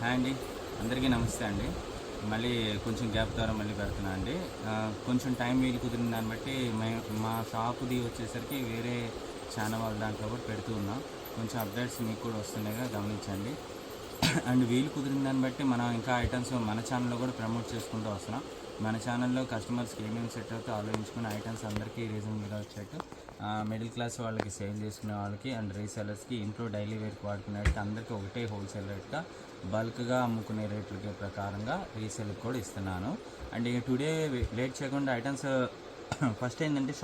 Hi అండి, అందరికీ నమస్తే అండి. మళ్ళీ కొంచెం గ్యాప్ ద్వారా మళ్ళీ పెడుతున్నా అండి. కొంచెం టైం వీలు కుదిరిన దాన్ని బట్టి మా షాపుది వచ్చేసరికి వేరే ఛానల్ వాళ్ళ దాంట్లో కూడా పెడుతూ ఉన్నాం. కొంచెం అప్డేట్స్ మీకు కూడా వస్తున్నాయిగా గమనించండి. అండ్ వీలు కుదిరిన దాన్ని బట్టి మనం ఇంకా ఐటమ్స్ మన ఛానల్లో కూడా ప్రమోట్ చేసుకుంటూ వస్తున్నాం. మన ఛానల్లో కస్టమర్స్కి ఏమేమి సెట్ అవుతే ఆలోచించుకున్న ఐటమ్స్ అందరికీ రీజనబుల్గా వచ్చేట్టు మిడిల్ క్లాస్ వాళ్ళకి సేల్ చేసుకునే వాళ్ళకి అండ్ రీసెలర్స్కి ఇంట్లో డైలీ వేర్కి వాడుకునేట్టు అందరికీ ఒకటే హోల్సేల్ రేట్గా బల్క్గా అమ్ముకునే రేట్లకి ప్రకారంగా రీసేల్కి కూడా ఇస్తున్నాను. అండ్ ఇక టుడే లేట్ చేయకుండా ఐటమ్స్ ఫస్ట్ ఏంటంటే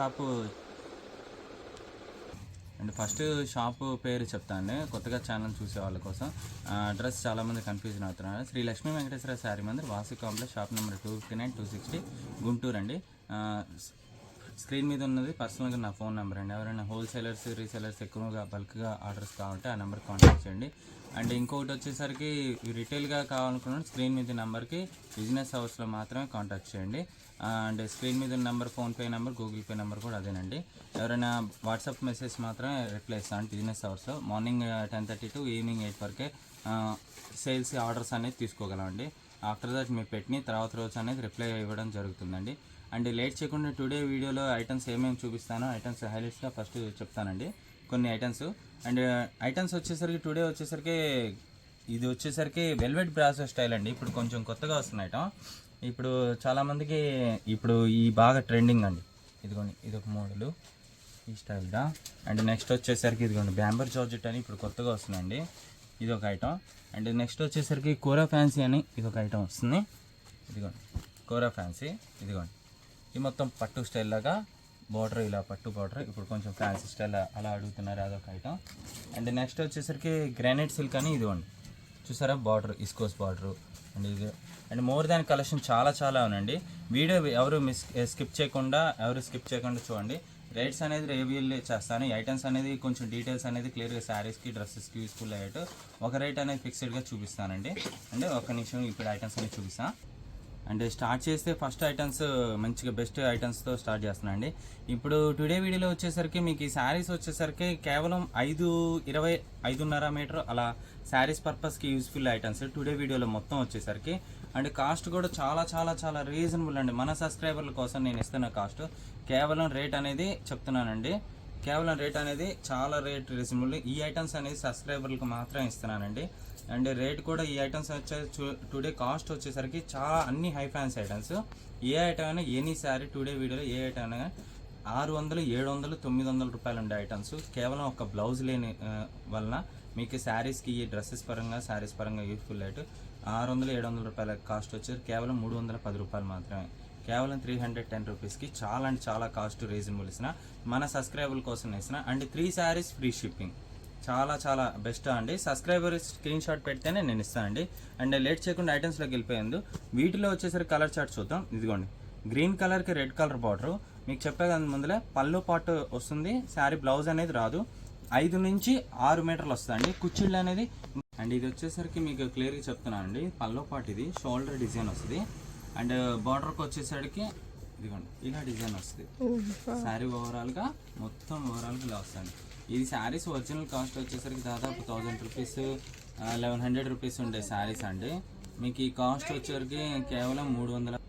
షాపు పేరు చెప్తాను కొత్తగా ఛానల్ చూసే వాళ్ళ కోసం. అడ్రస్ చాలామంది కన్ఫ్యూజన్ అవుతున్నారు. Sri Lakshmi Venkateswara sari Mandir, Vasu complex, shop number 259 260 Guntur అండి. స్క్రీన్ మీద ఉన్నది పర్సనల్గా నా ఫోన్ నెంబర్ అండి. ఎవరైనా హోల్సేలర్స్ రీసేలర్స్ ఎక్కువగా బల్క్గా ఆర్డర్స్ కావాలంటే ఆ నెంబర్ కాంటాక్ట్ చేయండి. అండ్ ఇంకొకటి వచ్చేసరికి రిటైల్గా కావాలనుకున్న స్క్రీన్ మీద నెంబర్కి బిజినెస్ అవర్స్లో మాత్రమే కాంటాక్ట్ చేయండి. అండ్ స్క్రీన్ మీద number PhonePe number, Google pay number కూడా అదేనండి. ఎవరైనా వాట్సాప్ మెసేజ్ మాత్రమే రిప్లై ఇస్తాను బిజినెస్ అవర్స్లో. మార్నింగ్ 10:30 to ఈవినింగ్ 8 వరకే సేల్స్ ఆర్డర్స్ అనేది తీసుకోగలమండి. ఆఫ్టర్ దట్ మీరు పెట్టిన తర్వాత రోజు అనేది రిప్లై ఇవ్వడం జరుగుతుందండి. అండ్ లేట్ చేయకుండా టుడే వీడియోలో ఐటమ్స్ ఏమేమి చూపిస్తానో ఐటమ్స్ హైలైట్స్గా ఫస్ట్ చెప్తానండి కొన్ని ఐటమ్స్. అండ్ ఐటమ్స్ వచ్చేసరికి టుడే వచ్చేసరికి ఇది వచ్చేసరికి వెల్వెట్ బ్రాసో స్టైల్ అండి. ఇప్పుడు కొంచెం కొత్తగా వస్తున్న ఐటమ్. ఇప్పుడు చాలామందికి ఇప్పుడు ఈ బాగా ట్రెండింగ్ అండి. ఇదిగోండి, ఇదొక మోడలు ఈ స్టైల్గా. అండ్ నెక్స్ట్ వచ్చేసరికి ఇదిగోండి బ్యాంబర్ జార్జెట్ అని ఇప్పుడు కొత్తగా వస్తుందండి, ఇది ఒక ఐటమ్. అండ్ నెక్స్ట్ వచ్చేసరికి కోరా ఫ్యాన్సీ అని ఇదొక ఐటమ్ వస్తుంది. ఇదిగోండి కోరా ఫ్యాన్సీ, ఇదిగోండి ఇది మొత్తం పట్టు స్టైల్ లాగా బార్డర్, ఇలా పట్టు బార్డర్. ఇప్పుడు కొంచెం ఫ్యాన్సీ స్టైల్ అలా అడుగుతున్నారు, అదొక ఐటమ్. అండ్ నెక్స్ట్ వచ్చేసరికి గ్రానైట్ సిల్క్ అని ఇదిగోండి చూసారా బార్డర్, ఇస్కోస్ బార్డర్. అండ్ ఇది అండ్ మోర్ దాన్ కలెక్షన్ చాలా ఉందండి. వీడియో ఎవరు స్కిప్ చేయకుండా చూడండి. రేట్స్ అనేది రివ్యూల్ చేస్తాను. ఈ ఐటమ్స్ అనేది కొంచెం డీటెయిల్స్ అనేది క్లియర్గా శారీస్కి డ్రెస్సెస్కి యూస్ఫుల్ అయ్యేట్టు ఒక రేట్ అనేది ఫిక్స్డ్గా చూపిస్తానండి. అంటే ఒక నిమిషం ఇప్పుడు ఐటమ్స్ అనేది చూపిస్తాను. అంటే స్టార్ట్ చేస్తే ఫస్ట్ ఐటమ్స్ మంచిగా బెస్ట్ ఐటమ్స్తో స్టార్ట్ చేస్తున్నాను అండి. ఇప్పుడు టుడే వీడియోలో వచ్చేసరికి మీకు ఈ శారీస్ వచ్చేసరికి కేవలం 5.5 మీటర్ అలా శారీస్ పర్పస్కి యూస్ఫుల్ ఐటమ్స్ టుడే వీడియోలో మొత్తం వచ్చేసరికి. అండ్ కాస్ట్ కూడా చాలా రీజనబుల్ అండి. మన సబ్స్క్రైబర్ల కోసం నేను ఇస్తున్న కాస్ట్ కేవలం రేట్ అనేది చెప్తున్నానండి. కేవలం రేట్ అనేది చాలా రీజనబుల్. ఈ ఐటమ్స్ అనేది సబ్స్క్రైబర్లకు మాత్రం ఇస్తున్నానండి. అండ్ రేట్ కూడా ఈ ఐటమ్స్ వచ్చే టుడే కాస్ట్ వచ్చేసరికి చాలా అన్ని హై ఫ్యాన్స్ ఐటమ్స్. ఏ ఐటమ్ అయినా ఎనీ శారీ టుడే వీడియోలో ఏ ఐటమ్ అయినా 600, 700, 900 రూపాయలు ఉండే ఐటమ్స్. కేవలం ఒక బ్లౌజ్ లేని వలన మీకు శారీస్కి ఈ డ్రెస్సెస్ పరంగా శారీస్ పరంగా యూస్ఫుల్ అయితే 600, 700 రూపాయల కాస్ట్ వచ్చేసి కేవలం 310 రూపాయలు మాత్రమే. కేవలం 310 రూపీస్కి చాలా కాస్ట్ రీజనబుల్ ఇచ్చిన మన సబ్స్క్రైబర్ల కోసం ఇచ్చిన. And 3 saris free shipping. చాలా బెస్ట్ అండి. సబ్స్క్రైబర్ స్క్రీన్ షాట్ పెడితేనే నేను ఇస్తానండి. అండ్ లేట్ చేయకుండా ఐటమ్స్లోకి వెళ్ళిపోయింది. వీటిలో వచ్చేసరికి కలర్ చార్ట్ చూద్దాం. ఇదిగోండి గ్రీన్ కలర్కి రెడ్ కలర్ బార్డర్. మీకు చెప్పేదాని ముందులే పళ్ళు పాటు వస్తుంది. శారీ బ్లౌజ్ అనేది రాదు. 5 నుంచి 6 మీటర్లు వస్తుందండి కుచ్చిళ్ళు అనేది. అండ్ ఇది వచ్చేసరికి మీకు క్లియర్గా చెప్తున్నాను అండి. పళ్ళు పాటు ఇది షోల్డర్ డిజైన్ వస్తుంది. అండ్ బార్డర్కి వచ్చేసరికి ఇదిగోండి ఇలా డిజైన్ వస్తుంది. శారీ ఓవరాల్గా ఇలా వస్తుంది. ఇది శారీస్ ఒరిజినల్ కాస్ట్ వచ్చేసరికి దాదాపు 1000 రూపీస్ 1100 రూపీస్ ఉండే శారీస్ అండి. మీకు ఈ కాస్ట్ వచ్చేసరికి కేవలం 300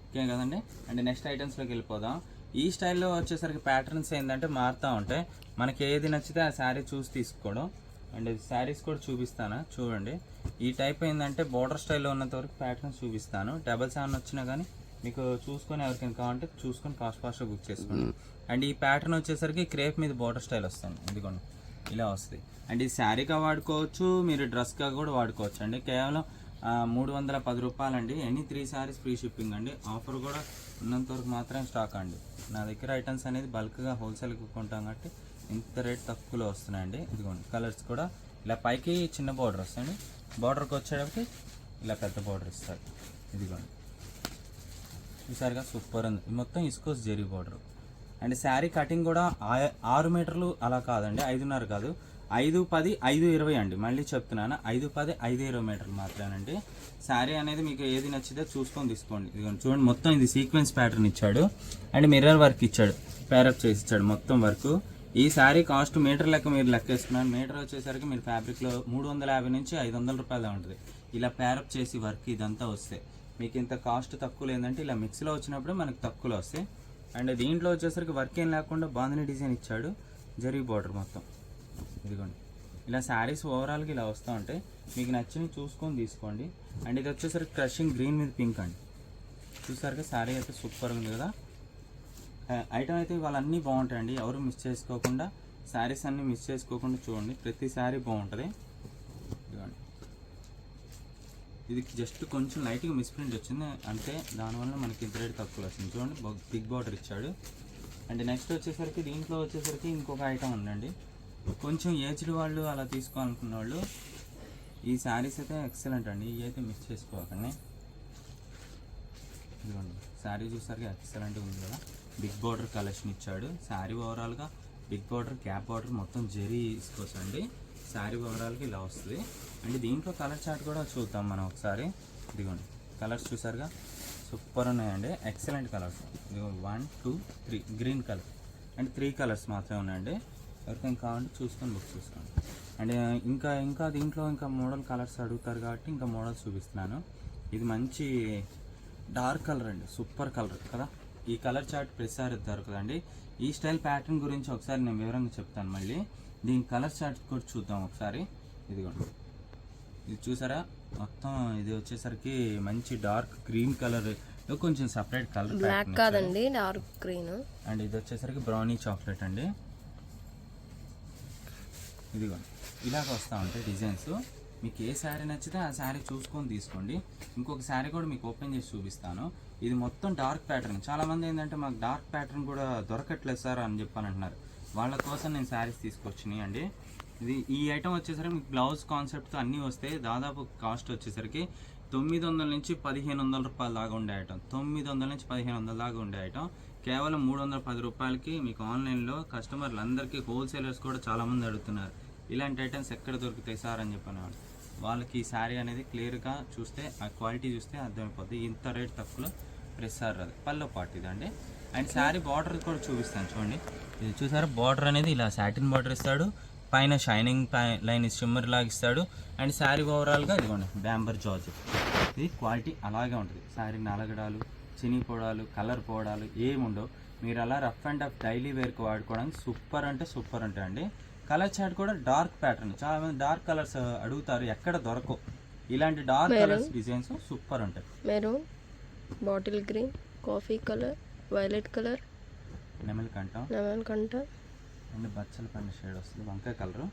ఓకే కదండి. అండ్ నెక్స్ట్ ఐటమ్స్లోకి వెళ్ళిపోదాం. ఈ స్టైల్లో వచ్చేసరికి ప్యాటర్న్స్ ఏంటంటే మారుతూ ఉంటాయి. మనకి ఏది నచ్చితే ఆ శారీ చూసి తీసుకోవడం. అండ్ శారీస్ కూడా చూపిస్తాను చూడండి. ఈ టైప్ ఏంటంటే బోర్డర్ స్టైల్లో ఉన్నంత వరకు ప్యాటర్న్స్ చూపిస్తాను. 777 వచ్చినా కానీ మీకు చూసుకొని ఎవరికైనా కావాలంటే చూసుకొని ఫాస్ట్గా బుక్ చేసుకోండి. అండ్ ఈ ప్యాటర్న్ వచ్చేసరికి క్రేప్ మీద బోర్డర్ స్టైల్ వస్తుంది. ఇదిగోండి ఇలా వస్తుంది. అండ్ ఈ శారీగా వాడుకోవచ్చు, మీరు డ్రెస్గా కూడా వాడుకోవచ్చు అండి. కేవలం 310 రూపాయలు అండి. ఎనీ 3 శారీస్ ఫ్రీ షిప్పింగ్ అండి. ఆఫర్ కూడా ఉన్నంత వరకు మాత్రమే స్టాక్ అండి. నా దగ్గర ఐటమ్స్ అనేది బల్క్గా హోల్సేల్కి కొంటాం కాబట్టి ఇంత రేట్ తక్కువలో వస్తున్నాయండి. ఇదిగోండి కలర్స్ కూడా ఇలా పైకి చిన్న బార్డర్ వస్తాయండి. బార్డర్కి వచ్చేటప్పటికి ఇలా పెద్ద బార్డర్ ఇస్తారు. ఇదిగోండి చూసారుగా సూపర్ ఉంది. మొత్తం ఇస్కోస్ zari border. And sari cutting కూడా 6 మీటర్లు అలా కాదండి, 5.5 కాదు, 5.10, 5.20 అండి. మళ్ళీ చెప్తున్నాను 5.10, 5.20 మీటర్లు మాత్రమేనండి. శారీ అనేది మీకు ఏది నచ్చితే చూసుకొని తీసుకోండి. ఇదిగోండి చూడండి మొత్తం ఇది సీక్వెన్స్ ప్యాటర్న్ ఇచ్చాడు. అండ్ మిర్రర్ వర్క్ ఇచ్చాడు, పేరప్ చేసి ఇచ్చాడు మొత్తం వర్క్. ఈ శారీ కాస్ట్ మీటర్ లెక్క మీరు లెక్కేసుకున్నారు. మీటర్ వచ్చేసరికి మీరు ఫ్యాబ్రిక్లో 350 నుంచి 500 రూపాయలు ఉంటుంది. ఇలా ప్యారప్ చేసి వర్క్ ఇదంతా వస్తే మీకు ఇంత కాస్ట్ తక్కువ లేదంటే ఇలా మిక్స్లో వచ్చినప్పుడు మనకు తక్కువలో వస్తాయి. అండ్ దీంట్లో వచ్చేసరికి వర్క్ ఏం లేకుండా బాందిని డిజైన్ ఇచ్చాడు, జరీ బార్డర్ మొత్తం. ఇదిగోండి ఇలా శారీస్ ఓవరాల్గా ఇలా వస్తూ ఉంటాయి. మీకు నచ్చినవి చూసుకొని తీసుకోండి. అండ్ ఇది వచ్చేసరికి క్రషింగ్ గ్రీన్ మీద పింక్ అండి. చూసారుగా శారీ అయితే సూపర్ ఉంది కదా. ఐటమ్ అయితే వాళ్ళన్నీ బాగుంటాయండి. ఎవరు మిస్ చేసుకోకుండా శారీస్ అన్నీ మిస్ చేసుకోకుండా చూడండి. ప్రతి శారీ బాగుంటుంది. ఇదిగోండి ఇది జస్ట్ కొంచెం లైట్గా మిస్ప్రింట్ వచ్చింది అంటే దానివల్ల మనకి ఇంత రేట్ తక్కువ వచ్చింది. చూడండి బిగ్ బార్డర్ ఇచ్చాడు. అండ్ నెక్స్ట్ వచ్చేసరికి దీంట్లో వచ్చేసరికి ఇంకొక ఐటమ్ ఉందండి. కొంచెం ఏజ్డ్ వాళ్ళు అలా తీసుకోవాలనుకున్న వాళ్ళు ఈ శారీస్ అయితే ఎక్సలెంట్ అండి. ఇవి అయితే మిస్ చేసుకోకండి. ఇదిగోండి శారీ చూసారుగా ఎక్సలెంట్ ఉంది కదా. బిగ్ బార్డర్ కలెక్షన్ ఇచ్చాడు. శారీ ఓవరాల్గా బిగ్ బార్డర్, గ్యాప్ బార్డర్ మొత్తం జరీ తీసుకోవచ్చండి. శారీ ఓవరాల్గా ఇలా వస్తుంది. అండ్ దీంట్లో కలర్ చార్ట్ కూడా చూద్దాం మనం ఒకసారి. ఇదిగోండి కలర్స్ చూసారుగా సూపర్ ఉన్నాయండి. Excellent colours. ఇదిగో 1 2 3 గ్రీన్ కలర్ అండ్ 3 కలర్స్ మాత్రమే ఉన్నాయండి. ఎవరికైనా కావాలంటే చూసుకొని బుక్ చూసుకోండి. అండ్ ఇంకా దీంట్లో ఇంకా మోడల్ కలర్స్ అడుగుతారు కాబట్టి ఇంకా మోడల్స్ చూపిస్తున్నాను. ఇది మంచి డార్క్ కలర్ అండి, సూపర్ కలర్ కదా. ఈ కలర్ చార్ట్ ప్రతిసారి దొరకదండి. ఈ స్టైల్ ప్యాటర్న్ గురించి ఒకసారి నేను వివరంగా చెప్తాను మళ్ళీ. దీని కలర్ చార్ట్ కూడా చూద్దాం ఒకసారి. ఇదిగోండి ఇది చూసారా మొత్తం. ఇది వచ్చేసరికి మంచి డార్క్ గ్రీన్ కలర్, కొంచెం సపరేట్ కలర్, బ్లాక్ కాదండి డార్క్ గ్రీన్. అండ్ ఇది వచ్చేసరికి బ్రౌనీ చాక్లెట్ అండి. ఇదిగోండి ఇలాగ వస్తూ ఉంటాయి డిజైన్స్. మీకు ఏ శారీ నచ్చితే ఆ శారీ చూసుకొని తీసుకోండి. ఇంకొక శారీ కూడా మీకు ఓపెన్ చేసి చూపిస్తాను. ఇది మొత్తం డార్క్ ప్యాటర్న్. చాలామంది ఏంటంటే మాకు డార్క్ ప్యాటర్న్ కూడా దొరకట్లేదు సార్ అని చెప్పని అంటున్నారు. వాళ్ళ కోసం నేను శారీస్ తీసుకొచ్చినాయి అండి. ఈ ఐటమ్ వచ్చేసరికి మీకు బ్లౌజ్ కాన్సెప్ట్తో అన్నీ వస్తాయి. దాదాపు కాస్ట్ వచ్చేసరికి 900 నుంచి 1500 రూపాయల దాకా ఉండే ఐటమ్. 900 నుంచి 1500 దాకా ఉండే ఐటమ్ కేవలం 310 రూపాయలకి మీకు ఆన్లైన్లో కస్టమర్లు అందరికీ, హోల్సేలర్స్ కూడా చాలామంది అడుగుతున్నారు ఇలాంటి ఐటమ్స్ ఎక్కడ దొరుకుతాయి సార్ అని చెప్పినాడు. వాళ్ళకి ఈ శారీ అనేది క్లియర్గా చూస్తే ఆ క్వాలిటీ చూస్తే అర్థమైపోద్ది. ఇంత రేట్ తక్కువలో ప్రెస్సార్ అది పల్లో పాటు ఇదండి. అండ్ శారీ బార్డర్ కూడా చూపిస్తాను చూడండి. ఇది చూసారా బార్డర్ అనేది ఇలా సాటిన్ బార్డర్ ఇస్తాడు. పైన షైనింగ్ లైన్ షిమ్మర్ లాగా ఇస్తాడు. అండ్ శారీ ఓవరాల్గా ఇదిగోండి బ్యాంబర్ జార్జ్. ఇది క్వాలిటీ అలాగే ఉంటుంది. శారీ నలగడాలు, చినిపోవడాలు, కలర్ పోవడాలు ఏముండవు. మీరు అలా రఫ్ అండ్ టఫ్ డైలీ వేర్కి వాడుకోవడానికి సూపర్ అంటే సూపర్ ఉంటాయండి. కలర్ చార్ట్ కూడా డార్క్ ప్యాటర్న్. చాలా మంది డార్క్ కలర్స్ అడుగుతారు, ఎక్కడ దొరకవు. ఇలాంటి డార్క్ కలర్స్ డిజైన్స్ సూపర్ ఉంటాయి. Maroon, bottle green, coffee colour, violet colour, నెమల్ కంట అండ్ బచ్చల పండు షేడ్ వస్తుంది, వంకాయ కలర్.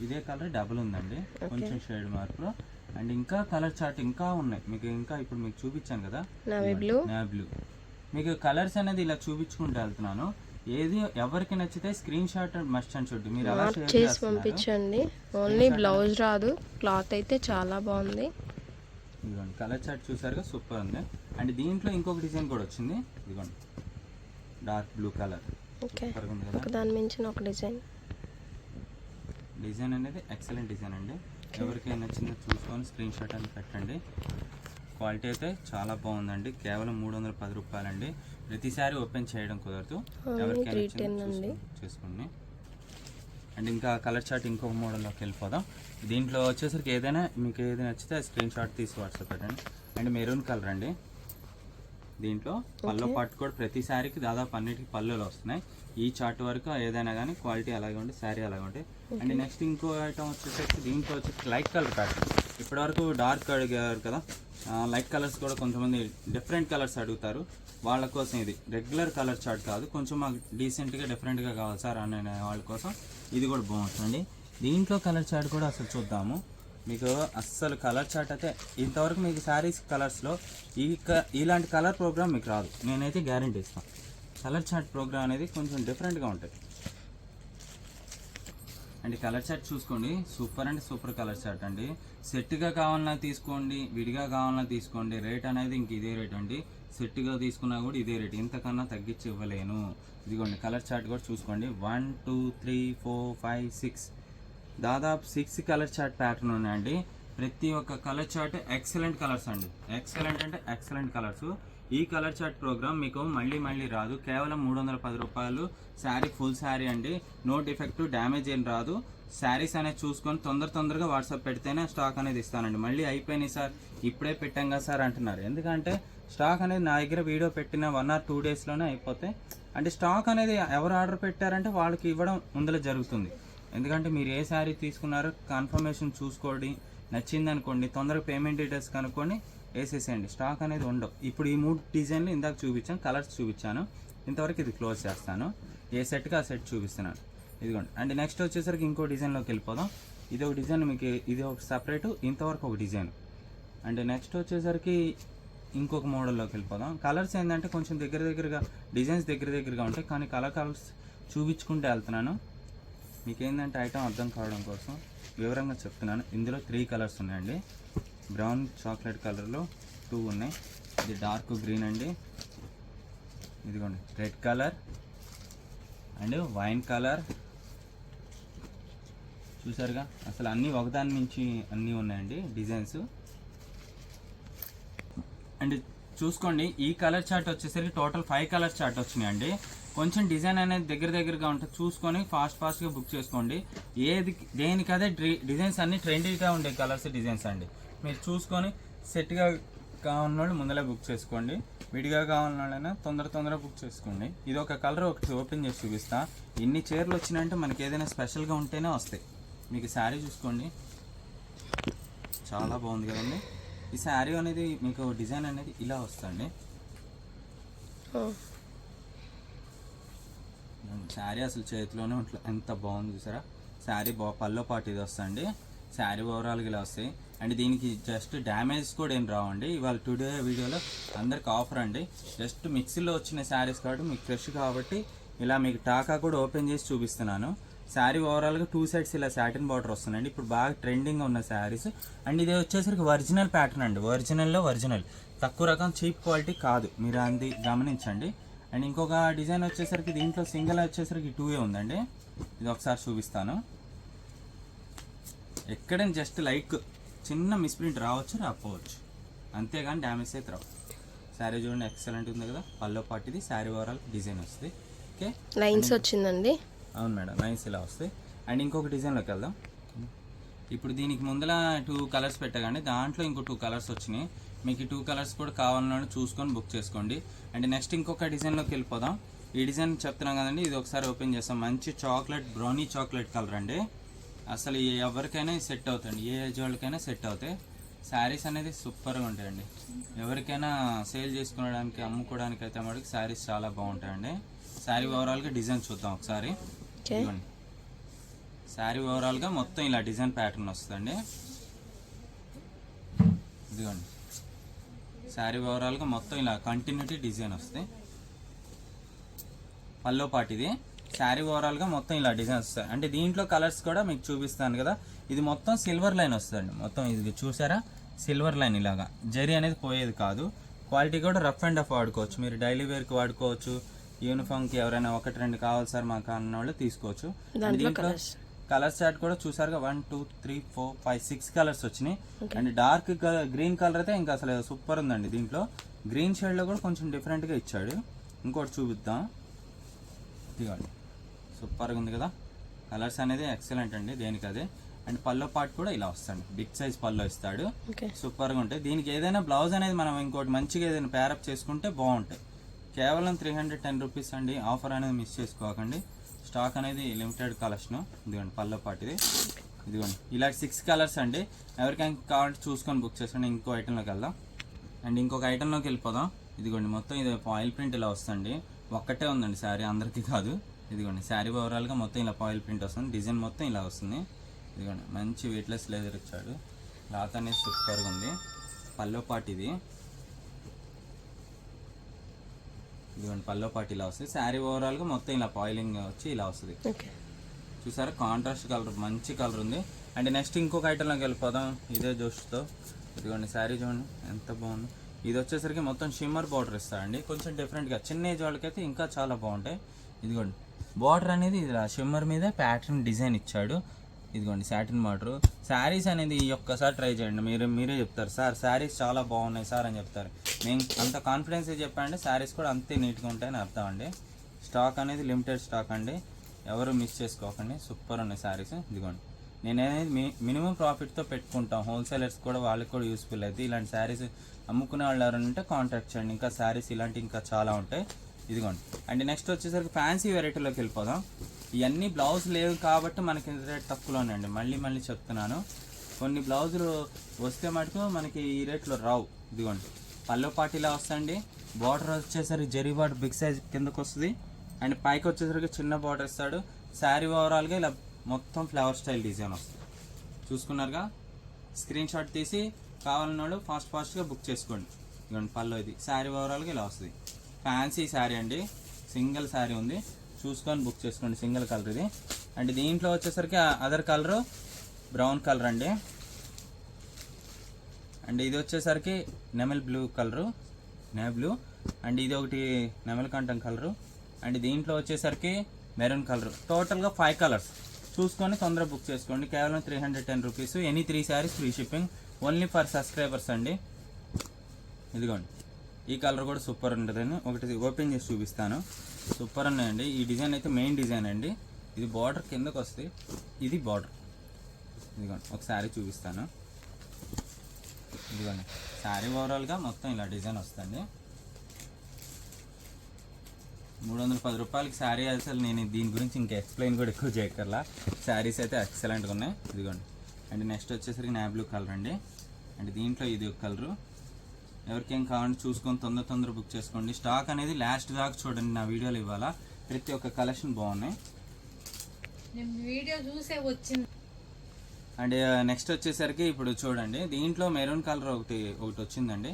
ఇదే కలర్ డబుల్ ఉందండి, కొంచెం షేడ్ మార్పులో. అండ్ ఇంకా కలర్ చార్ట్ ఇంకా ఉన్నాయి మీకు. ఇంకా ఇప్పుడు మీకు చూపించాను కదా నేవీ బ్లూ. మీకు కలర్స్ అనేది ఇలా చూపించుకుంటూ వెళ్తున్నాను. ఏది ఎవరికి నచ్చితే screen shot must and should మీరు అలా షేర్ చేసి పంపించండి. ఓన్లీ బ్లౌజ్ రాదు, క్లాత్ అయితే చాలా బాగుంది. ఇదిగోండి కలర్ చార్ట్ చూసారుగా సూపర్ ఉంది. అండ్ దీంట్లో ఇంకొక డిజైన్ కూడా వచ్చింది. ఇదిగోండి డార్క్ బ్లూ కలర్. ఓకే, దాని మించిన ఒక డిజైన్ అనేది ఎక్సలెంట్ డిజైన్ అండి. ఎవరికైనా నచ్చిందో చూసుకొని స్క్రీన్ షాట్ అని పెట్టండి. క్వాలిటీ అయితే చాలా బాగుందండి. కేవలం 310 రూపాయలండి. ప్రతిసారి ఓపెన్ చేయడం కుదరదు, ఎవరికైనా చేసుకోండి. అండ్ ఇంకా కలర్ చార్ట్ ఇంకొక మోడల్లోకి వెళ్ళిపోదాం. దీంట్లో వచ్చేసరికి ఏదైనా మీకు ఏది నచ్చితే స్క్రీన్ షాట్ తీసి వాట్సాప్ పెట్టండి. అండ్ మెరూన్ కలర్ అండి. దీంట్లో పల్లో పాటు కూడా ప్రతిసారికి దాదాపు అన్నిటికీ పళ్ళులు వస్తున్నాయి. ఈ చార్ట్ వరకు ఏదైనా కానీ క్వాలిటీ అలాగే ఉంటుంది, శారీ అలాగే ఉంటాయి. అండ్ నెక్స్ట్ ఇంకో ఐటమ్ వచ్చేసరికి దీంట్లో వచ్చేసి లైట్ కలర్ ప్యాటర్న్. ఇప్పటివరకు డార్క్ అడిగారు కదా, లైట్ కలర్స్ కూడా కొంతమంది డిఫరెంట్ కలర్స్ అడుగుతారు. వాళ్ళ కోసం ఇది రెగ్యులర్ కలర్ చార్ట్ కాదు, కొంచెం మాకు డీసెంట్గా డిఫరెంట్గా కావాలి సార్ అనే వాళ్ళ కోసం ఇది కూడా బాగుంటుందండి. దీంట్లో కలర్ చార్ట్ కూడా అసలు చూద్దాము. మీకు అస్సలు కలర్ చార్ట్ అయితే ఇంతవరకు మీకు శారీస్ కలర్స్లో ఇలాంటి కలర్ ప్రోగ్రామ్ మీకు రాదు, నేనైతే గ్యారంటీ ఇస్తాను. కలర్ చార్ట్ ప్రోగ్రామ్ అనేది కొంచెం డిఫరెంట్గా ఉంటుంది. అండ్ కలర్ చార్ట్ చూసుకోండి, సూపర్ అంటే సూపర్ కలర్ చార్ట్ అండి. సెట్గా కావాలన్నా తీసుకోండి, విడిగా కావాలన్నా తీసుకోండి. రేట్ అనేది ఇంక ఇదే రేట్ అండి. సెట్గా తీసుకున్నా కూడా ఇదే రేట్, ఇంతకన్నా తగ్గించి ఇవ్వలేను. ఇదిగోండి కలర్ చార్ట్ కూడా చూసుకోండి. 1 2 3 4 5 6 దాదాపు 6 కలర్ చార్ట్ ప్యాటర్న్ ఉన్నాయండి. ప్రతి ఒక్క కలర్ చార్ట్ ఎక్సలెంట్ కలర్స్ అండి. ఎక్సలెంట్ అంటే ఎక్సలెంట్ కలర్స్. ఈ కలర్ చార్ట్ ప్రోగ్రామ్ మీకు మళ్ళీ రాదు. కేవలం 310 రూపాయలు శారీ, ఫుల్ శారీ అండి. నో డిఫెక్ట్, డ్యామేజ్ ఏం రాదు. శారీస్ అనేది చూసుకొని తొందరగా వాట్సాప్ పెడితేనే స్టాక్ అనేది ఇస్తానండి. మళ్ళీ అయిపోయినాయి సార్, ఇప్పుడే పెట్టాం కదా సార్ అంటున్నారు. ఎందుకంటే స్టాక్ అనేది నా దగ్గర వీడియో పెట్టిన 1 or 2 డేస్లోనే అయిపోతాయి. అంటే స్టాక్ అనేది ఎవరు ఆర్డర్ పెట్టారంటే వాళ్ళకి ఇవ్వడం ముందర జరుగుతుంది. ఎందుకంటే మీరు ఏ శారీ తీసుకున్నారో కన్ఫర్మేషన్ చూసుకోండి, నచ్చింది అనుకోండి, తొందరగా పేమెంట్ డీటెయిల్స్ కనుక్కొని వేసేసేయండి. స్టాక్ అనేది ఉండవు. ఇప్పుడు ఈ 3 డిజైన్లు ఇందాక చూపించాను, కలర్స్ చూపించాను. ఇంతవరకు ఇది క్లోజ్ చేస్తాను. ఏ సెట్కి ఆ సెట్ చూపిస్తున్నాను. ఇదిగోండి. అండ్ నెక్స్ట్ వచ్చేసరికి ఇంకో డిజైన్లోకి వెళ్ళిపోదాం. ఇది ఒక డిజైన్, మీకు ఇది ఒక సపరేటు, ఇంతవరకు ఒక డిజైన్. అండ్ నెక్స్ట్ వచ్చేసరికి ఇంకొక మోడల్లోకి వెళ్ళిపోదాం. కలర్స్ ఏంటంటే కొంచెం దగ్గరగా డిజైన్స్ దగ్గరగా ఉంటాయి, కానీ కలర్స్ చూపించుకుంటూ వెళ్తున్నాను. మీకు ఏంటంటే ఐటమ్ అర్థం కావడం కోసం వివరంగా చెప్తున్నాను. ఇందులో 3 కలర్స్ ఉన్నాయండి. బ్రౌన్ చాక్లెట్ కలర్లో 2 ఉన్నాయి. ఇది డార్క్ గ్రీన్ అండి. ఇదిగోండి red colour and wine colour. చూసారుగా, అసలు అన్నీ ఒకదాని నుంచి అన్నీ ఉన్నాయండి డిజైన్స్. అండ్ చూసుకోండి, ఈ కలర్ చార్ట్ వచ్చేసరికి టోటల్ 5 కలర్ చార్ట్ వచ్చినాయండి. కొంచెం డిజైన్ అనేది దగ్గరగా ఉంటుంది, చూసుకొని ఫాస్ట్గా బుక్ చేసుకోండి. దేనికదే డిజైన్స్ అన్ని ట్రెండీగా ఉండే కలర్స్, డిజైన్స్ అండి. మీరు చూసుకొని సెట్గా కావాలన్న వాళ్ళు ముందలే బుక్ చేసుకోండి. విడిగా కావాలన్న వాళ్ళైనా తొందరగా బుక్ చేసుకోండి. ఇది ఒక కలర్ ఒకటి ఓపెన్ చేసి చూపిస్తా. ఇన్ని చీరలు వచ్చినాయంటే మనకి ఏదైనా స్పెషల్గా ఉంటేనే వస్తాయి. మీకు శారీ చూసుకోండి, చాలా బాగుంది కదండి. ఈ శారీ అనేది మీకు డిజైన్ అనేది ఇలా వస్తుంది. శారీ అసలు చేతిలోనే ఉంటుంది, ఎంత బాగుంది చూసారా. శారీ పల్లో పాటు ఇది వస్తుంది. శారీ ఓవరాల్గా ఇలా వస్తాయి. అండ్ దీనికి జస్ట్ డ్యామేజ్ కూడా ఏం రావండి. ఇవాళ టుడే వీడియోలో అందరికి ఆఫర్ అండి. జస్ట్ మిక్సీలో వచ్చిన శారీస్ కాబట్టి మీకు ఫ్రెష్ కాబట్టి ఇలా మీకు టాకా కూడా ఓపెన్ చేసి చూపిస్తున్నాను. శారీ ఓవరాల్గా 2 సైడ్స్ ఇలా సాటిన్ బార్డర్ వస్తుందండి. ఇప్పుడు బాగా ట్రెండింగ్గా ఉన్న శారీస్. అండ్ ఇది వచ్చేసరికి ఒరిజినల్ ప్యాటర్న్ అండి. ఒరిజినల్ తక్కువ రకం, చీప్ క్వాలిటీ కాదు, మీరు అది గమనించండి. అండ్ ఇంకొక డిజైన్ వచ్చేసరికి దీంట్లో సింగిల్ వచ్చేసరికి 2 ఉందండి. ఇది ఒకసారి చూపిస్తాను. ఎక్కడైనా జస్ట్ లైక్ చిన్న మిస్ప్రింట్ రాకపోవచ్చు, అంతేగాని డ్యామేజ్ అయితే రావు. శారీ చూడండి, ఎక్సలెంట్ ఉంది కదా. పల్లో పాటిది శారీ ఓవరాల్ డిజైన్ వస్తుంది. ఓకే, లైన్స్ వచ్చిందండి. అవును మేడం, లైన్స్ ఇలా వస్తాయి. అండ్ ఇంకొక డిజైన్లోకి వెళ్దాం. ఇప్పుడు దీనికి ముందర 2 కలర్స్ పెట్టగానే దాంట్లో ఇంకో 2 కలర్స్ వచ్చినాయి. మీకు 2 కలర్స్ కూడా కావాలని చూసుకొని బుక్ చేసుకోండి. అండ్ నెక్స్ట్ ఇంకొక డిజైన్లోకి వెళ్ళిపోదాం. ఈ డిజైన్ చెప్తున్నాం కదండి, ఇది ఒకసారి ఓపెన్ చేస్తాం. మంచి చాక్లెట్, బ్రౌనీ చాక్లెట్ కలర్ అండి. అసలు ఎవరికైనా సెట్ అవుతుంది, ఏ ఏజ్ వాళ్ళకైనా సెట్ అవుతాయి. శారీస్ అనేది సూపర్గా ఉంటాయండి. ఎవరికైనా సేల్ చేసుకోవడానికి, అమ్ముకోవడానికి అయితే మనకి శారీస్ చాలా బాగుంటాయండి. శారీ ఓవరాల్గా డిజైన్ చూద్దాం ఒకసారి. ఇదిగోండి, శారీ ఓవరాల్గా మొత్తం ఇలా డిజైన్ ప్యాటర్న్ వస్తుందండి. ఇదిగోండి, శారీ ఓవరాల్గా మొత్తం ఇలా కంటిన్యూటీ డిజైన్ వస్తుంది. పల్లో పాటిది శారీ ఓవరాల్గా మొత్తం ఇలా డిజైన్ వస్తాయి. అంటే దీంట్లో కలర్స్ కూడా మీకు చూపిస్తాను కదా. ఇది మొత్తం సిల్వర్ లైన్ వస్తుందండి. మొత్తం ఇది చూసారా, సిల్వర్ లైన్ ఇలాగా. జరీ అనేది పోయేది కాదు. క్వాలిటీ కూడా రఫ్ అండ్ రఫ్ వాడుకోవచ్చు, మీరు డైలీ వేర్కి వాడుకోవచ్చు. యూనిఫామ్కి ఎవరైనా 1-2 కావాలి సార్ మాకు అన్న వాళ్ళు తీసుకోవచ్చు. దీంట్లో కలర్ చార్ట్ కూడా చూసారుగా, 1 2 3 4 5 6 కలర్స్ వచ్చినాయి. అండ్ డార్క్ గ్రీన్ కలర్ అయితే ఇంకా అసలు సూపర్ ఉందండి. దీంట్లో గ్రీన్ షేడ్లో కూడా కొంచెం డిఫరెంట్గా ఇచ్చాడు. ఇంకోటి చూపిద్దాం. ఇదిగోండి, సూపర్గా ఉంది కదా. కలర్స్ అనేది ఎక్సలెంట్ అండి, దేనికి అదే. అండ్ పల్లో పార్ట్ కూడా ఇలా వస్తుంది, బిగ్ సైజ్ పల్లో ఇస్తాడు, సూపర్గా ఉంటాయి. దీనికి ఏదైనా బ్లౌజ్ అనేది మనం ఇంకోటి మంచిగా ఏదైనా ప్యారప్ చేసుకుంటే బాగుంటాయి. కేవలం 310 రూపీస్ అండి. ఆఫర్ అనేది మిస్ చేసుకోకండి. స్టాక్ అనేది లిమిటెడ్ కలెక్షన్. ఇదిగోండి పల్లో పార్ట్ ఇది. ఇదిగోండి ఇలా 6 కలర్స్ అండి. ఎవరికైనా కావాలంటే చూసుకొని బుక్ చేసుకోండి. ఇంకో ఐటెంలోకి వెళ్దాం. అండ్ ఇంకొక ఐటెంలోకి వెళ్ళిపోదాం. ఇదిగోండి, మొత్తం ఇది ఆయిల్ ప్రింట్ ఇలా వస్తుంది. ఒక్కటే ఉందండి శారీ, అందరికీ కాదు. ఇదిగోండి, శారీ ఓవరాల్గా మొత్తం ఇలా ఆయిల్ ప్రింట్ వస్తుంది. డిజైన్ మొత్తం ఇలా వస్తుంది. ఇదిగోండి, మంచి వెయిట్లెస్ లెదర్ ఇచ్చాడు. క్లాత్ అనేది సూపర్గా ఉంది. పల్లో పార్ట్ ఇది. ఇదిగోండి, పల్లో పార్ట్ ఇలా వస్తుంది. శారీ ఓవరాల్గా మొత్తం ఇలా పాయిలింగ్ వచ్చి ఇలా వస్తుంది. చూసారా, కాంట్రాస్ట్ కలర్, మంచి కలర్ ఉంది. అండ్ నెక్స్ట్ ఇంకొక ఐటెంలోకి వెళ్ళిపోదాం ఇదే జోష్తో. ఇదిగోండి, శారీ చూడండి ఎంత బాగుంది. ఇది వచ్చేసరికి మొత్తం షిమ్మర్ బార్డర్ ఇస్తాడండి. కొంచెం డిఫరెంట్గా చిన్న ఏజ్ వాళ్ళకైతే ఇంకా చాలా బాగుంటాయి. ఇదిగోండి, బార్డర్ అనేది ఇలా షిమ్మర్ మీద ప్యాటర్న్ డిజైన్ ఇచ్చాడు. ఇదిగోండి సాటిన్ బార్డర్. శారీస్ అనేది ఈ ఒక్కసారి ట్రై చేయండి, మీరే చెప్తారు సార్ శారీస్ చాలా బాగున్నాయి సార్ అని చెప్తారు. నేను అంత కాన్ఫిడెన్స్ చెప్పండి, శారీస్ కూడా అంతే నీట్గా ఉంటాయని అర్థం అండి. స్టాక్ అనేది లిమిటెడ్ స్టాక్ అండి, ఎవరు మిస్ చేసుకోకండి. సూపర్ ఉన్నాయి శారీస్. ఇదిగోండి నేననేది మినిమం ప్రాఫిట్తో పెట్టుకుంటాం, హోల్సేలర్స్ కూడా వాళ్ళకి కూడా యూస్ఫుల్ అయితే. ఇలాంటి శారీస్ అమ్ముకునే వాళ్ళు ఎవరంటే కాంటాక్ట్ చేయండి. ఇంకా శారీస్ ఇలాంటి ఇంకా చాలా ఉంటాయి. ఇదిగోండి. అండ్ నెక్స్ట్ వచ్చేసరికి ఫ్యాన్సీ వెరైటీలోకి వెళ్ళిపోదాం. ఇవన్నీ బ్లౌజ్ లేవు కాబట్టి మనకి రేట్ తక్కువలోనే అండి. మళ్ళీ చెప్తున్నాను, కొన్ని బ్లౌజులు వస్తే మటుకు మనకి ఈ రేట్లో రావు. ఇదిగోండి పల్లో పాటిలా వస్తుంది. బార్డర్ వచ్చేసరికి జరీ బార్డర్ బిగ్ సైజ్ కిందకు వస్తుంది. అండ్ పైకి వచ్చేసరికి చిన్న బార్డర్ ఇస్తాడు. శారీ ఓవరాల్గా ఇలా మొత్తం ఫ్లవర్ స్టైల్ డిజైన్ వస్తుంది. చూసుకున్నారుగా, స్క్రీన్ షాట్ తీసి కావాలన్న వాళ్ళు ఫాస్ట్గా బుక్ చేసుకోండి. ఇదిగోండి పల్లో ఇది. శారీ ఓవరాల్గా ఇలా వస్తుంది. ఫ్యాన్సీ శారీ అండి, సింగిల్ శారీ ఉంది, చూసుకొని బుక్ చేసుకోండి. సింగిల్ కలర్ ఇది. అండ్ దీంట్లో వచ్చేసరికి అదర్ కలరు బ్రౌన్ కలర్ అండి. అండ్ ఇది వచ్చేసరికి నెమల్ blue colour, navy blue. And ఇది ఒకటి నెమల్ కంఠం కలరు. అండ్ దీంట్లో వచ్చేసరికి మెరూన్ కలరు. టోటల్గా 5 కలర్స్. చూసుకొని తొందరగా బుక్ చేసుకోండి. కేవలం 310 rupees. Any 3 saris free shipping, only for subscribers అండి. ఇదిగోండి ఈ కలర్ కూడా సూపర్ ఉంటుందని ఒకటి ఓపెన్ చేసి చూపిస్తాను. సూపర్ ఉన్నాయండి. ఈ డిజైన్ అయితే మెయిన్ డిజైన్ అండి. ఇది బార్డర్ కిందకు వస్తుంది, ఇది బార్డర్. ఇదిగోండి ఒక శారీ చూపిస్తాను. ఇదిగోండి శారీ ఓవరాల్గా మొత్తం ఇలా డిజైన్ వస్తుంది. 310 రూపాయలకి శారీ. అసలు నేను దీని గురించి ఇంకా ఎక్స్ప్లెయిన్ కూడా ఎక్కువ చేయక్కర్లా, శారీస్ అయితే ఎక్సలెంట్గా ఉన్నాయి. ఇదిగోండి. అండ్ నెక్స్ట్ వచ్చేసరికి నేవీ బ్లూ కలర్ అండి. అండ్ దీంట్లో ఇది ఒక కలరు. ఎవరికేం కావాలంటే చూసుకొని తొందర బుక్ చేసుకోండి. స్టాక్ అనేది లాస్ట్ దాకా చూడండి, నా వీడియోలు ఇవ్వాలా. ప్రతి ఒక్క కలెక్షన్ బాగున్నాయి. వీడియో చూసే వచ్చింది. అండ్ నెక్స్ట్ వచ్చేసరికి ఇప్పుడు చూడండి, దీంట్లో మెరూన్ కలర్ ఒకటి వచ్చిందండి.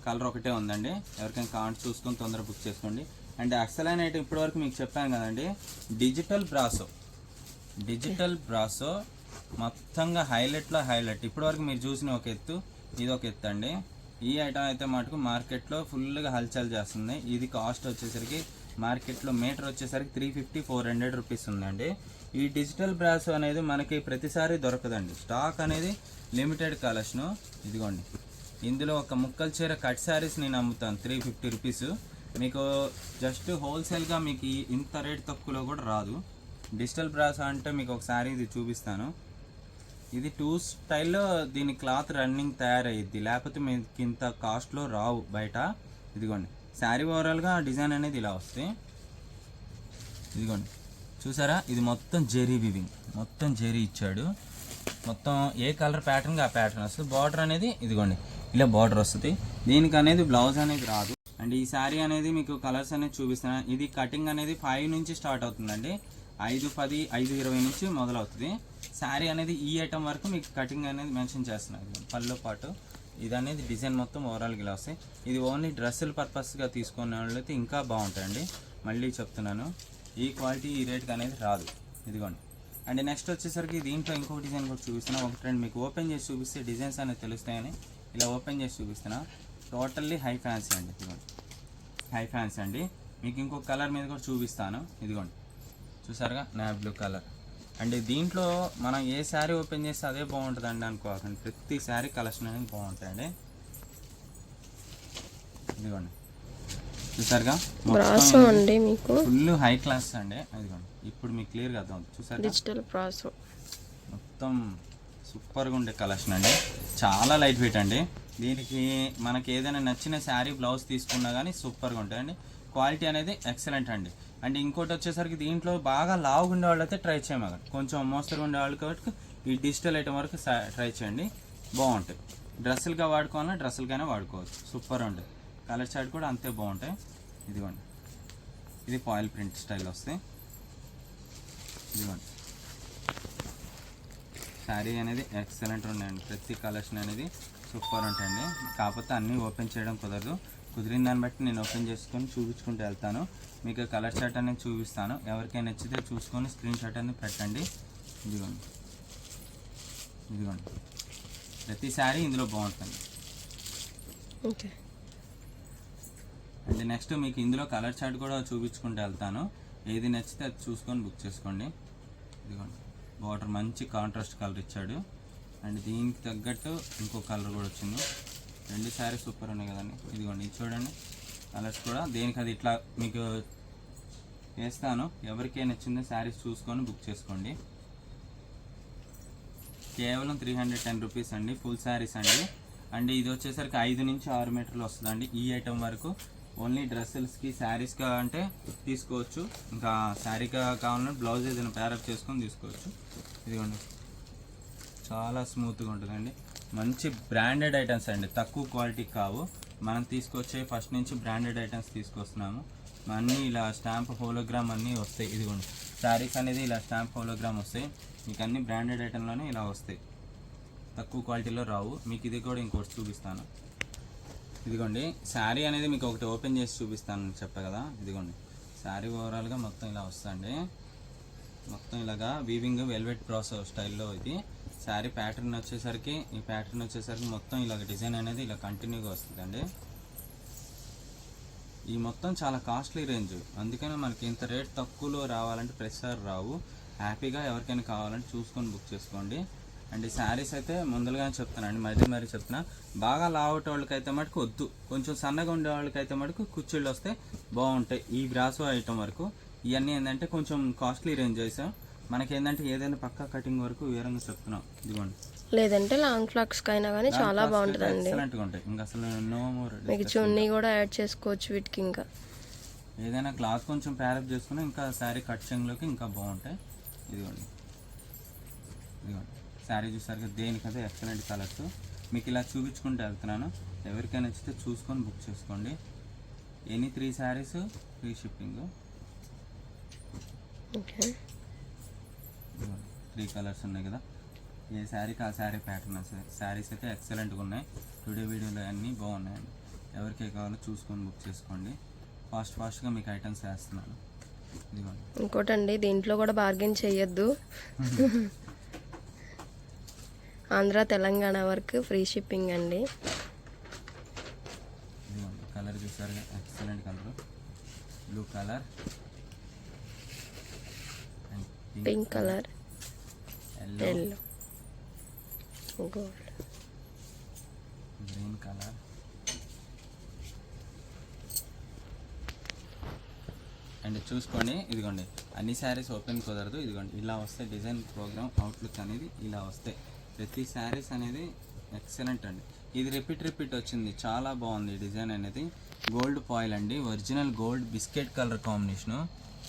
కలర్ ఒకటే ఉందండి. ఎవరికైనా కావాలంటే చూసుకొని తొందర బుక్ చేసుకోండి. అండ్ అక్సలైన్ ఐటమ్ ఇప్పటివరకు మీకు చెప్పాను కదండి, డిజిటల్ బ్రాసో మొత్తంగా హైలైట్లో హైలైట్. ఇప్పటివరకు మీరు చూసిన ఒక ఎత్తు, ఇది ఒక ఎత్తు అండి. ఈ ఐటమ్ అయితే మటుకు మార్కెట్లో ఫుల్గా హల్చల్ చేస్తుంది. ఇది కాస్ట్ వచ్చేసరికి మార్కెట్లో మీటర్ వచ్చేసరికి 350-400 రూపీస్ ఉందండి. ఈ డిజిటల్ బ్రాసో అనేది మనకి ప్రతిసారి దొరకదండి, స్టాక్ అనేది లిమిటెడ్ కలెక్షను. ఇదిగోండి ఇందులో ఒక ముక్కల చీర కట్ శారీస్ నేను అమ్ముతాను 350 రూపీస్. మీకు జస్ట్ హోల్సేల్గా మీకు ఇంత రేట్ తక్కువలో కూడా రాదు. డిజిటల్ బ్రాసో అంటే మీకు ఒక శారీ ఇది చూపిస్తాను. ఇది 2 స్టైల్లో దీని క్లాత్ రన్నింగ్ తయారయ్యిద్ది, లేకపోతే మీకు ఇంత కాస్ట్లో రావు బయట. ఇదిగోండి శారీ ఓవరాల్గా డిజైన్ అనేది ఇలా వస్తుంది. ఇదిగోండి చూసారా, ఇది మొత్తం జెరీ వివింగ్, మొత్తం జెరీ ఇచ్చాడు. మొత్తం ఏ కలర్ ప్యాటర్న్గా ఆ ప్యాటర్న్ వస్తుంది. బార్డర్ అనేది ఇదిగోండి ఇలా బార్డర్ వస్తుంది. దీనికి అనేది బ్లౌజ్ అనేది రాదు. అండ్ ఈ శారీ అనేది మీకు కలర్స్ అనేది చూపిస్తున్నాను. ఇది కటింగ్ అనేది 5 నుంచి స్టార్ట్ అవుతుందండి. 5, 10, 5, 20 నుంచి మొదలవుతుంది. శారీ అనేది ఈ ఐటమ్ వరకు మీకు కటింగ్ అనేది మెన్షన్ చేస్తున్నారు. పళ్ళు పాటు ఇది అనేది డిజైన్ మొత్తం ఓవరాల్గా ఇలా వస్తాయి. ఇది ఓన్లీ డ్రెస్సుల పర్పస్గా తీసుకునే వాళ్ళైతే ఇంకా బాగుంటాయండి. మళ్ళీ చెప్తున్నాను, ఈ క్వాలిటీ ఈ రేట్కి అనేది రాదు. ఇదిగోండి. అండ్ నెక్స్ట్ వచ్చేసరికి దీంట్లో ఇంకొక డిజైన్ కూడా చూపిస్తున్నా. ఒకటి రెండు మీకు ఓపెన్ చేసి చూపిస్తే డిజైన్స్ అనేది తెలుస్తాయని ఇలా ఓపెన్ చేసి చూపిస్తున్నా. టోటల్లీ హై ఫ్యాన్సీ అండి. ఇదిగోండి హై ఫ్యాన్సీ అండి. మీకు ఇంకొక కలర్ మీద కూడా చూపిస్తాను. ఇదిగోండి చూసారుగా, నేవీ బ్లూ కలర్. అండ్ దీంట్లో మనం ఏ శారీ ఓపెన్ చేస్తే అదే బాగుంటుందండి అనుకోకండి, ప్రతి శారీ కలెక్షన్ అనేది బాగుంటాయండి. ఇదిగోండి చూసారుగా, అండి మీకు ఫుల్ హై క్లాస్ అండి. ఇదిగోండి ఇప్పుడు మీకు క్లియర్గా అర్థం అవుతుంది. చూసారు డిజిటల్ బ్రాసో మొత్తం సూపర్గా ఉండే కలెక్షన్ అండి. చాలా లైట్ వెయిట్ అండి. దీనికి మనకి ఏదైనా నచ్చిన శారీ బ్లౌజ్ తీసుకున్నా కానీ సూపర్గా ఉంటాయండి. క్వాలిటీ అనేది ఎక్సలెంట్ అండి. అండ్ ఇంకోటి వచ్చేసరికి దీంట్లో బాగా లావుగా ఉండే వాళ్ళు అయితే ట్రై చేయమగండి. కొంచెం మోస్తరుగా ఉండే వాళ్ళు కాబట్టి ఈ డిజిటల్ ఐటమ్ వరకు ట్రై చేయండి, బాగుంటాయి. డ్రెస్సులుగా వాడుకోవాలన్నా డ్రెస్సులుగానే వాడుకోవచ్చు, సూపర్ ఉంటుంది. కలర్ చార్ట్ కూడా అంతే బాగుంటాయి. ఇదిగోండి ఇది ఫాయిల్ ప్రింట్ స్టైల్ వస్తాయి. ఇదిగోండి శారీ అనేది ఎక్సలెంట్ ఉన్నాయండి. ప్రతి కలెక్షన్ అనేది సూపర్ ఉంటాయండి. కాకపోతే అన్నీ ఓపెన్ చేయడం కుదరదు. కుదిరిన దాన్ని బట్టి నేను ఓపెన్ చేసుకొని చూపించుకుంటూ వెళ్తాను. మీకు కలర్ చార్ట్ అనేది చూపిస్తాను. ఎవరికైనా నచ్చితే చూసుకొని స్క్రీన్ షాట్ అనేది పెట్టండి. ఇదిగోండి ఇదిగోండి ప్రతి శారీ ఇందులో బాగుంటుంది. ఓకే. అండ్ నెక్స్ట్ మీకు ఇందులో కలర్ చార్ట్ కూడా చూపించుకుంటూ వెళ్తాను. ఏది నచ్చితే అది చూసుకొని బుక్ చేసుకోండి. ఇదిగోండి బార్డర్ మంచి కాంట్రాస్ట్ కలర్ ఇచ్చాడు. అండ్ దీనికి తగ్గట్టు ఇంకో కలర్ కూడా వచ్చింది. రెండు శారీస్ సూపర్ ఉన్నాయి కదండి. ఇదిగోండి ఇది చూడండి కలర్స్ కూడా దేనికి అది ఇట్లా మీకు వేస్తాను. ఎవరికైనా నచ్చిందో శారీస్ చూసుకొని బుక్ చేసుకోండి. కేవలం 310 రూపీస్ అండి ఫుల్ శారీస్ అండి. అండ్ ఇది వచ్చేసరికి 5 నుంచి 6 మీటర్లు వస్తుందండి ఈ ఐటమ్ వరకు. ఓన్లీ డ్రెస్సెస్కి శారీస్గా అంటే తీసుకోవచ్చు, ఇంకా శారీగా కావాలంటే బ్లౌజ్ ఏదైనా ప్యారప్ చేసుకొని తీసుకోవచ్చు. ఇదిగోండి చాలా స్మూత్గా ఉంటుందండి. మంచి బ్రాండెడ్ ఐటమ్స్ అండి, తక్కువ క్వాలిటీ కావు. మనం తీసుకొచ్చే ఫస్ట్ నుంచి బ్రాండెడ్ ఐటమ్స్ తీసుకొస్తున్నాము. అన్నీ ఇలా స్టాంప్ హోలోగ్రామ్ అన్నీ వస్తాయి. ఇదిగోండి శారీస్ అనేది ఇలా స్టాంప్ హోలోగ్రామ్ వస్తాయి. మీకు అన్ని బ్రాండెడ్ ఐటెంలోనే ఇలా వస్తాయి, తక్కువ క్వాలిటీలో రావు. మీకు ఇది కూడా ఇంకోటి చూపిస్తాను. ఇదిగోండి శారీ అనేది మీకు ఒకటి ఓపెన్ చేసి చూపిస్తాను చెప్పా కదా. ఇదిగోండి శారీ ఓవరాల్గా మొత్తం ఇలా వస్తుంది. మొత్తం ఇలాగా వీవింగ్ వెల్వెట్ ప్రాసెస్ స్టైల్లో ఇది శారీ ప్యాటర్న్ వచ్చేసరికి. ఈ ప్యాటర్న్ వచ్చేసరికి మొత్తం ఇలాగ డిజైన్ అనేది ఇలా కంటిన్యూగా వస్తుందండి. ఈ మొత్తం చాలా కాస్ట్లీ రేంజ్, అందుకని మనకి ఇంత రేట్ తక్కువలో రావాలంటే ప్రతిసారి రావు. హ్యాపీగా ఎవరికైనా కావాలంటే చూసుకొని బుక్ చేసుకోండి. అండ్ ఈ శారీస్ అయితే ముందుగానే చెప్తానండి, మరీ చెప్తున్నా, బాగా లావట వాళ్ళకైతే మటుకు వద్దు, కొంచెం సన్నగా ఉండే వాళ్ళకైతే మటుకు కుర్చీళ్ళు వస్తే బాగుంటాయి. ఈ బ్రాసో ఐటమ్ వరకు ఇవన్నీ ఏంటంటే కొంచెం కాస్ట్లీ రేంజ్ చేసాం. మనకి ఏంటంటే ఏదైనా పక్కా కటింగ్ వరకు వివరంగా చెప్తున్నాం. ఇదిగోండి లేదంటే లాంగ్ ఫ్లాక్స్ కైనా కానీ చాలా బాగుంటుందండి. ఎక్సలెంట్గా ఉంటాయి. ఇంకా అసలు నో మోర్. మీకు చున్నీ కూడా యాడ్ చేసుకోవచ్చు వీటికి. ఇంకా ఏదైనా క్లాత్ కొంచెం ప్యారప్ చేసుకుని ఇంకా శారీ కట్చింగ్లోకి ఇంకా బాగుంటాయి. ఇదిగోండి శారీ చూసారు దేనికైతే ఎక్సలెంట్ కలర్స్. మీకు ఇలా చూపించుకుంటూ వెళ్తున్నాను. ఎవరికైనా నచ్చితే చూసుకొని బుక్ చేసుకోండి. Any 3 saris free shipping. Okay 3 colours ఉన్నాయి కదా, ఏ శారీకి ఆ శారీ ప్యాటర్న్. శారీస్ అయితే ఎక్సలెంట్గా ఉన్నాయి. టుడే వీడియోలో అన్నీ బాగున్నాయండి. ఎవరికే కావాలో చూసుకొని బుక్ చేసుకోండి. ఫాస్ట్గా మీకు ఐటమ్స్ వేస్తున్నాను. ఇదిగోండి ఇంకోటండి, దీంట్లో కూడా బార్గెన్ చేయొద్దు. ఆంధ్ర తెలంగాణ వరకు ఫ్రీ షిప్పింగ్ అండి. ఇదిగోండి కలర్ చూసారు, excellent colour, blue colour, pink colour, yellow, gold, green colour, and చూసుకోండి. ఇదిగోండి అన్ని శారీస్ ఓపెన్ కుదరదు. ఇదిగోండి ఇలా వస్తే డిజైన్ ప్రోగ్రామ్ అవుట్లుక్ అనేది ఇలా వస్తాయి. ప్రతి శారీస్ అనేది ఎక్సలెంట్ అండి. ఇది రిపీట్ వచ్చింది, చాలా బాగుంది డిజైన్ అనేది. గోల్డ్ ఫాయిల్ అండి, original gold biscuit colour combination.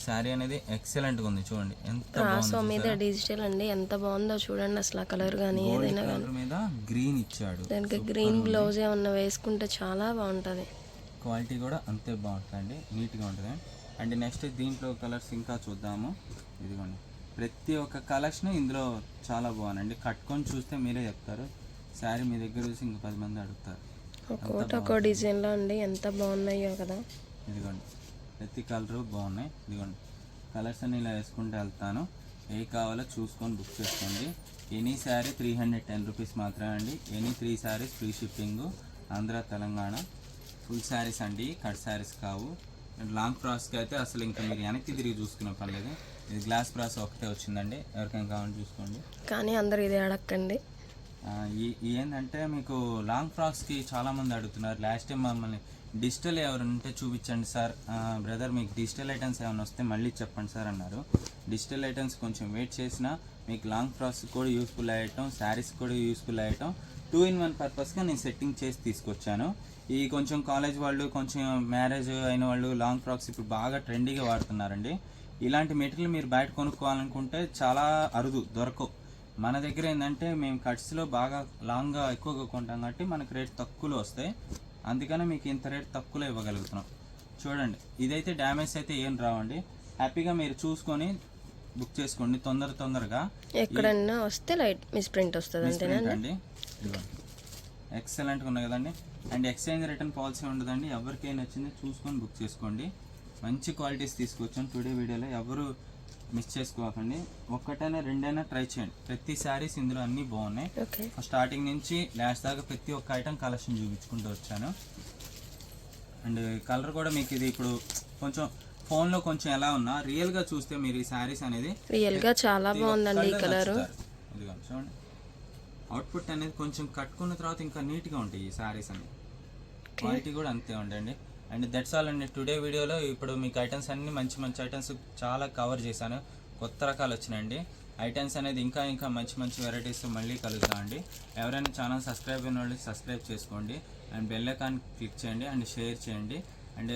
Sari అనేది ఎక్సలెంట్గా ఉంది. చూడండి ఎంత బాగుంది మీద డిజిటల్ అండి, ఎంత బాగుందో చూడండి. అసలు ఆ కలర్ కానీ ఏదైనా కానీ మీద గ్రీన్ ఇచ్చాడు. దానికి గ్రీన్ బ్లౌజ్ ఏమన్నా వేసుకుంటే చాలా బాగుంటుంది. క్వాలిటీ కూడా అంతే బాగుంటుందండి, నీట్గా ఉంటుంది. అండ్ నెక్స్ట్ దీంట్లో కలర్స్ ఇంకా చూద్దాము. ఇదిగోండి ప్రతి ఒక్క కలెక్షన్ ఇందులో చాలా బాగుందండి. కట్టుకొని చూస్తే మీరే చెప్తారు. శారీ మీ దగ్గర చూసి ఇంక 10 మంది అడుగుతారు. ఒక్కో డిజైన్లో అండి ఎంత బాగున్నాయో కదా. ఇదిగోండి ప్రతి కలరు బాగున్నాయి. ఇదిగోండి కలర్స్ అన్ని ఇలా వేసుకుంటూ వెళ్తాను. ఏ కావాలో చూసుకొని బుక్ చేసుకోండి. ఎనీ శారీ 310 రూపీస్ మాత్రమే అండి. Any 3 saris free shipping. Andhra Telangana full saris అండి, కట్ శారీస్ కావు. లాంగ్ ఫ్రాక్స్కి అయితే అసలు ఇంకా మీరు వెనక్కి తిరిగి చూసుకునే పర్లేదు. ఇది గ్లాస్ ఫ్రాక్స్ ఒకటే వచ్చిందండి, ఎవరికైనా కావాలని చూసుకోండి. కానీ అందరు ఇదే అడగండి. ఏంటంటే మీకు లాంగ్ ఫ్రాక్స్కి చాలామంది అడుగుతున్నారు. లాస్ట్ టైం మమ్మల్ని డిజిటల్ ఎవరంటే చూపించండి సార్, బ్రదర్ మీకు డిజిటల్ ఐటమ్స్ ఏమైనా వస్తే మళ్ళీ చెప్పండి సార్ అన్నారు. డిజిటల్ ఐటమ్స్ కొంచెం వెయిట్ చేసినా మీకు లాంగ్ ఫ్రాక్స్ కూడా యూస్ఫుల్ అయ్యటం, శారీస్ కూడా యూస్ఫుల్ అయ్యటం, 2-in-1 పర్పస్గా నేను సెట్టింగ్ చేసి తీసుకొచ్చాను. ఈ కొంచెం కాలేజ్ వాళ్ళు, కొంచెం మ్యారేజ్ అయిన వాళ్ళు లాంగ్ ఫ్రాక్స్ ఇప్పుడు బాగా ట్రెండీగా వాడుతున్నారండి. ఇలాంటి మెటీరియల్ మీరు బయట కొనుక్కోవాలనుకుంటే చాలా అరుదు, దొరకవు. మన దగ్గర ఏంటంటే మేము కట్స్లో బాగా లాంగ్గా ఎక్కువగా కొంటాం కాబట్టి మనకు రేట్ తక్కువలో వస్తాయి. అందుకనే మీకు ఇంత రేట్ తక్కువలో ఇవ్వగలుగుతున్నాం. చూడండి ఇదైతే డ్యామేజ్ అయితే ఏం రావండి. హ్యాపీగా మీరు చూసుకొని బుక్ చేసుకోండి తొందరగా. ఎక్కడన్నా వస్తే లైట్ మిస్ప్రింట్ వస్తుంది అండి. ఎక్సలెంట్గా ఉన్నాయి కదండి. అండ్ ఎక్స్చేంజ్ రిటర్న్ పాలసీ ఉండదండి. ఎవరికైనా నచ్చింది చూసుకొని బుక్ చేసుకోండి. మంచి క్వాలిటీస్ తీసుకొచ్చాను టుడే వీడియోలో, ఎవరు మిస్ చేసుకోకండి. ఒక్కటైనా 2 ట్రై చేయండి. ప్రతి శారీస్ ఇందులో అన్నీ బాగున్నాయి. స్టార్టింగ్ నుంచి లాస్ట్ దాకా ప్రతి ఒక్క ఐటమ్ కలెక్షన్ చూపించుకుంటూ వచ్చాను. అండ్ కలర్ కూడా మీకు ఇది ఇప్పుడు కొంచెం ఫోన్లో కొంచెం ఎలా ఉన్నా రియల్గా చూస్తే మీరు ఈ శారీస్ అనేది రియల్గా చాలా బాగుందండి ఈ కలరు. ఇదిగో చూడండి, అవుట్పుట్ అనేది కొంచెం కట్టుకున్న తర్వాత ఇంకా నీట్గా ఉంటాయి ఈ శారీస్ అనేది. క్వాలిటీ కూడా అంతే ఉండండి. అండ్ దట్స్ ఆల్ అండి టుడే వీడియోలో. ఇప్పుడు మీకు ఐటమ్స్ అన్ని మంచి మంచి ఐటమ్స్ చాలా కవర్ చేశాను. కొత్త రకాలు వచ్చినాయండి ఐటమ్స్ అనేది. ఇంకా మంచి మంచి వెరైటీస్ మళ్ళీ కలుగుతామండి. ఎవరైనా ఛానల్ సబ్స్క్రైబ్ అయిన వాళ్ళు సబ్స్క్రైబ్ చేసుకోండి అండ్ బెల్ ఐకాన్ క్లిక్ చేయండి అండ్ షేర్ చేయండి. అండ్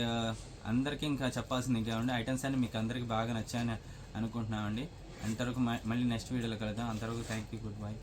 అందరికీ ఇంకా చెప్పాల్సింది ఇంకేమండి, ఐటమ్స్ అన్ని మీకు అందరికీ బాగా నచ్చాయని అనుకుంటున్నామండి. అంతవరకు మళ్ళీ నెక్స్ట్ వీడియోలో కలుద్దాం. అంతవరకు థ్యాంక్ యూ, గుడ్ బై.